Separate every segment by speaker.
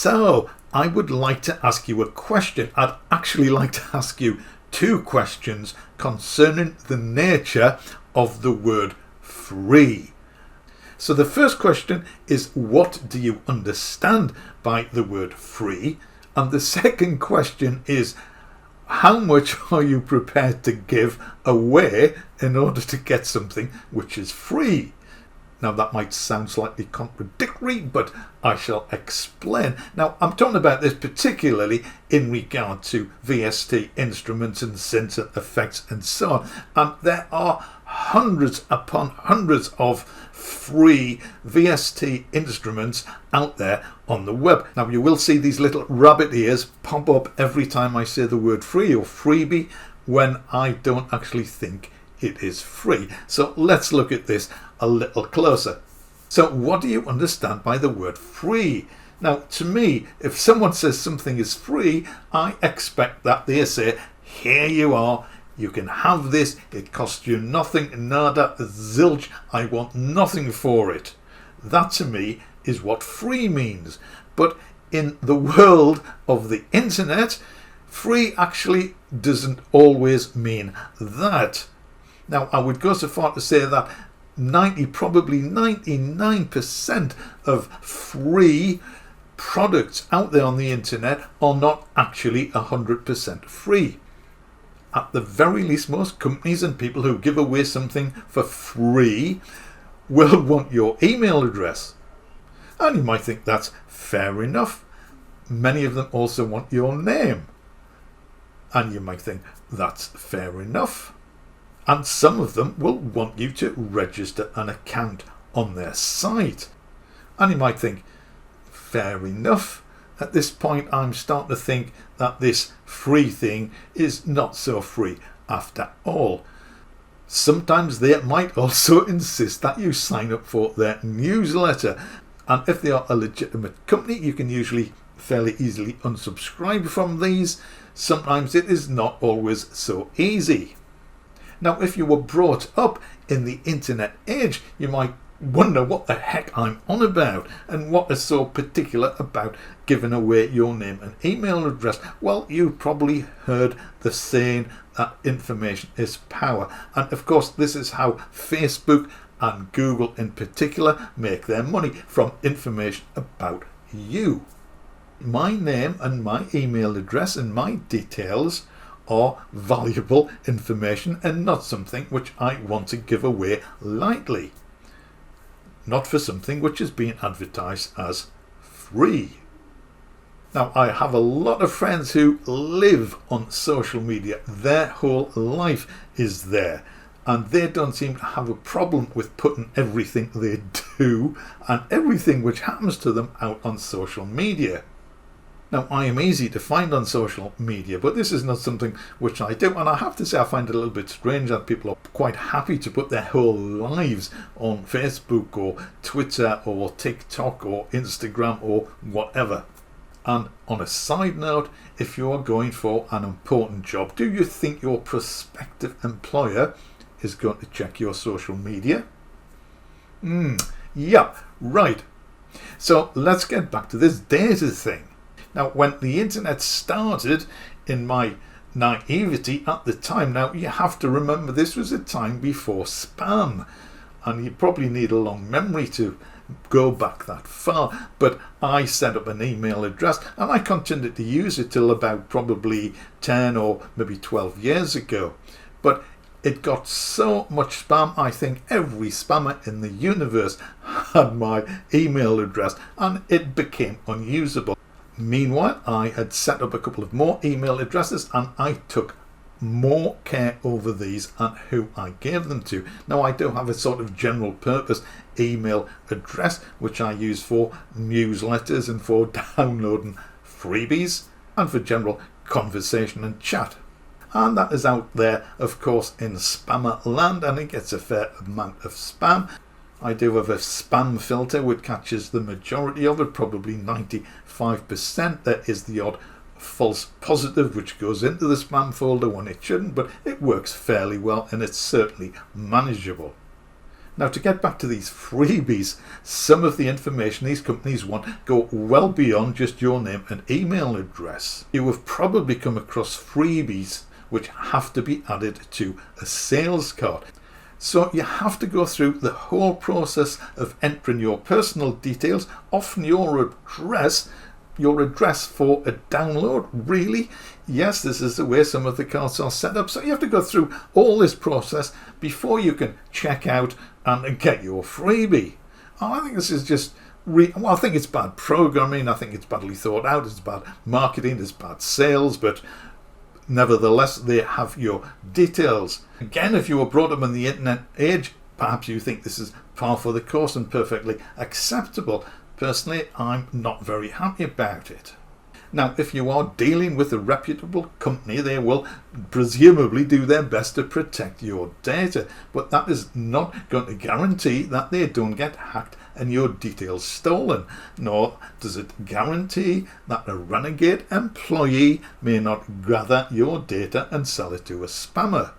Speaker 1: So I would like to ask you a question. I'd actually like to ask you two questions concerning the nature of the word free. So the first question is, what do you understand by the word free? And the second question is, how much are you prepared to give away in order to get something which is free? Now that might sound slightly contradictory, but I shall explain. Now I'm talking about this particularly in regard to VST Instruments and synths and effects and so on. And there are hundreds upon hundreds of free VST instruments out there on the web. Now you will see these little rabbit ears pop up every time I say the word free or freebie when I don't actually think it is free. So let's look at this a little closer. So what do you understand by the word free? Now to me, if someone says something is free, I expect that they say, here you are, you can have this, it costs you nothing, nada, zilch, I want nothing for it. That to me is what free means. But in the world of the internet, free actually doesn't always mean that. Now I would go so far to say that probably 99% of free products out there on the internet are not actually 100% free. At the very least, most companies and people who give away something for free will want your email address. And you might think that's fair enough. Many of them also want your name. And you might think that's fair enough. And some of them will want you to register an account on their site. And you might think, fair enough. At this point, I'm starting to think that this free thing is not so free after all. Sometimes they might also insist that you sign up for their newsletter. And if they are a legitimate company, you can usually fairly easily unsubscribe from these. Sometimes it is not always so easy. Now, if you were brought up in the internet age, you might wonder what the heck I'm on about and what is so particular about giving away your name and email address. Well, you probably heard the saying that information is power. And of course, this is how Facebook and Google in particular make their money, from information about you. My name and my email address and my details are valuable information and not something which I want to give away lightly. Not for something which is being advertised as free. Now, I have a lot of friends who live on social media. Their whole life is there. And they don't seem to have a problem with putting everything they do and everything which happens to them out on social media. Now, I am easy to find on social media, but this is not something which I do. And I have to say, I find it a little bit strange that people are quite happy to put their whole lives on Facebook or Twitter or TikTok or Instagram or whatever. And on a side note, if you are going for an important job, do you think your prospective employer is going to check your social media? Yeah, right. So let's get back to this data thing. Now, when the internet started, in my naivety at the time, now you have to remember this was a time before spam, and you probably need a long memory to go back that far, but I set up an email address and I continued to use it till about probably 10 or maybe 12 years ago. But it got so much spam, I think every spammer in the universe had my email address and it became unusable. Meanwhile, I had set up a couple of more email addresses and I took more care over these and who I gave them to. Now, I do have a sort of general purpose email address which I use for newsletters and for downloading freebies and for general conversation and chat. And that is out there, of course, in spammer land, and it gets a fair amount of spam. I do have a spam filter which catches the majority of it, probably 95%. There is the odd false positive which goes into the spam folder when it shouldn't, but it works fairly well and it's certainly manageable. Now, to get back to these freebies, some of the information these companies want go well beyond just your name and email address. You have probably come across freebies which have to be added to a sales card. So you have to go through the whole process of entering your personal details, often your address for a download, really. Yes, this is the way some of the cards are set up. So you have to go through all this process before you can check out and get your freebie. I think this is just, I think it's bad programming. I think it's badly thought out. It's bad marketing. It's bad sales. But nevertheless, they have your details. Again, if you were brought up in the internet age, perhaps you think this is par for the course and perfectly acceptable. Personally, I'm not very happy about it. Now, if you are dealing with a reputable company, they will presumably do their best to protect your data, but that is not going to guarantee that they don't get hacked and your details stolen, nor does it guarantee that a renegade employee may not gather your data and sell it to a spammer.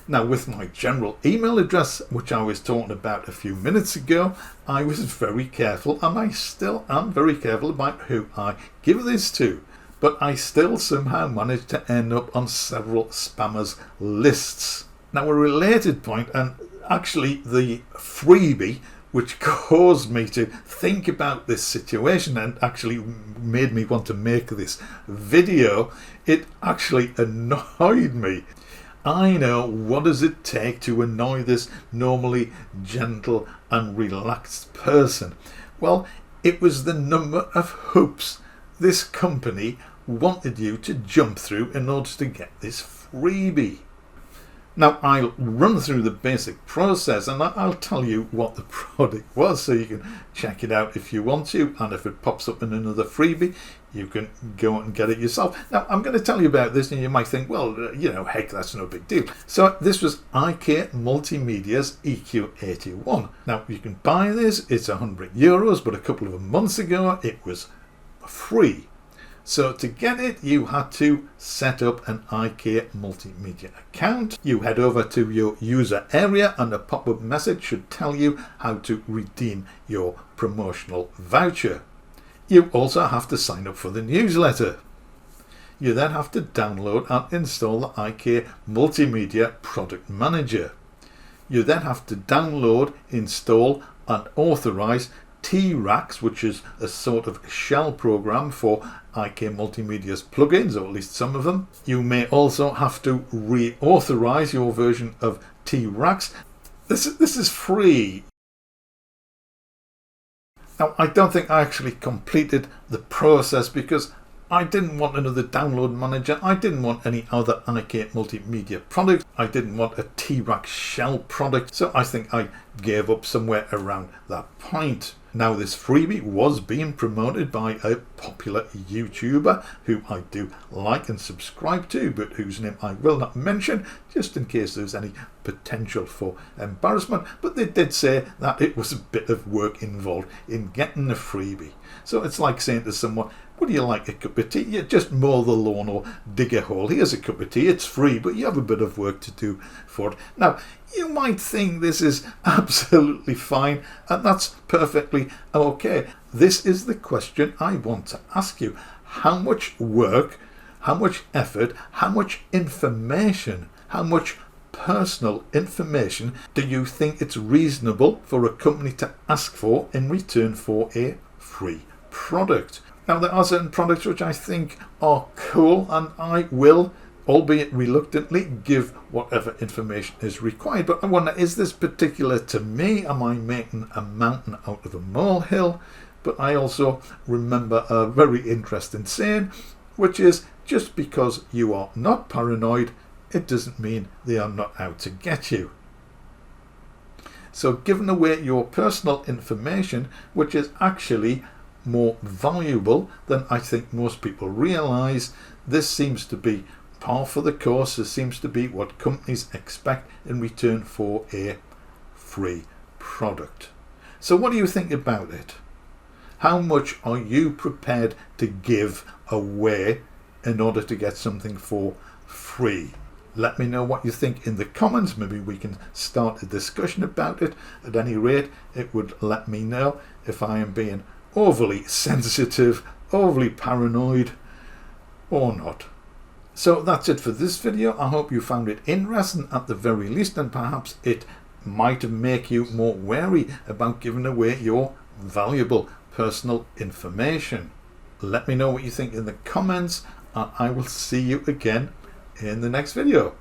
Speaker 1: Now, with my general email address, which I was talking about a few minutes ago, I was very careful, and I still am very careful about who I give this to. But I still somehow managed to end up on several spammers' lists. Now, a related point, and actually the freebie, which caused me to think about this situation and actually made me want to make this video, it actually annoyed me. I know, what does it take to annoy this normally gentle and relaxed person? Well, it was the number of hoops this company wanted you to jump through in order to get this freebie. Now, I'll run through the basic process and I'll tell you what the product was so you can check it out if you want to, and if it pops up in another freebie, you can go and get it yourself. Now, I'm going to tell you about this and you might think, well, heck, that's no big deal. So this was IK Multimedia's EQ81. Now, you can buy this, it's €100, but a couple of months ago it was free. So to get it, you had to set up an IK Multimedia account. You head over to your user area and a pop-up message should tell you how to redeem your promotional voucher. You also have to sign up for the newsletter. You then have to download and install the IK Multimedia Product Manager. You then have to download, install and authorize T-Rax, which is a sort of shell program for IK Multimedia's plugins, or at least some of them. You may also have to reauthorize your version of T-Rax. This is free. Now, I don't think I actually completed the process because I didn't want another download manager. I didn't want any other IK Multimedia product. I didn't want a T-Rax shell product. So I think I gave up somewhere around that point. Now, this freebie was being promoted by a popular YouTuber who I do like and subscribe to, but whose name I will not mention, just in case there's any potential for embarrassment. But they did say that it was a bit of work involved in getting a freebie. So it's like saying to someone, would you like a cup of tea? You just mow the lawn or dig a hole. Here's a cup of tea. It's free, but you have a bit of work to do for it. Now, you might think this is absolutely fine, and that's perfectly okay. This is the question I want to ask you. How much work, how much effort, how much information, how much personal information do you think it's reasonable for a company to ask for in return for a free product? Now, there are certain products which I think are cool, and I will, albeit reluctantly, give whatever information is required. But I wonder, is this particular to me? Am I making a mountain out of a molehill? But I also remember a very interesting saying, which is, just because you are not paranoid, it doesn't mean they are not out to get you. So giving away your personal information, which is actually more valuable than I think most people realize, this seems to be par for the course. This seems to be what companies expect in return for a free product. So what do you think about it? How much are you prepared to give away in order to get something for free? Let me know what you think in the comments. Maybe we can start a discussion about it. At any rate, it would let me know if I am being overly sensitive, overly paranoid, or not. So that's it for this video. I hope you found it interesting at the very least, and perhaps it might make you more wary about giving away your valuable personal information. Let me know what you think in the comments, and I will see you again in the next video.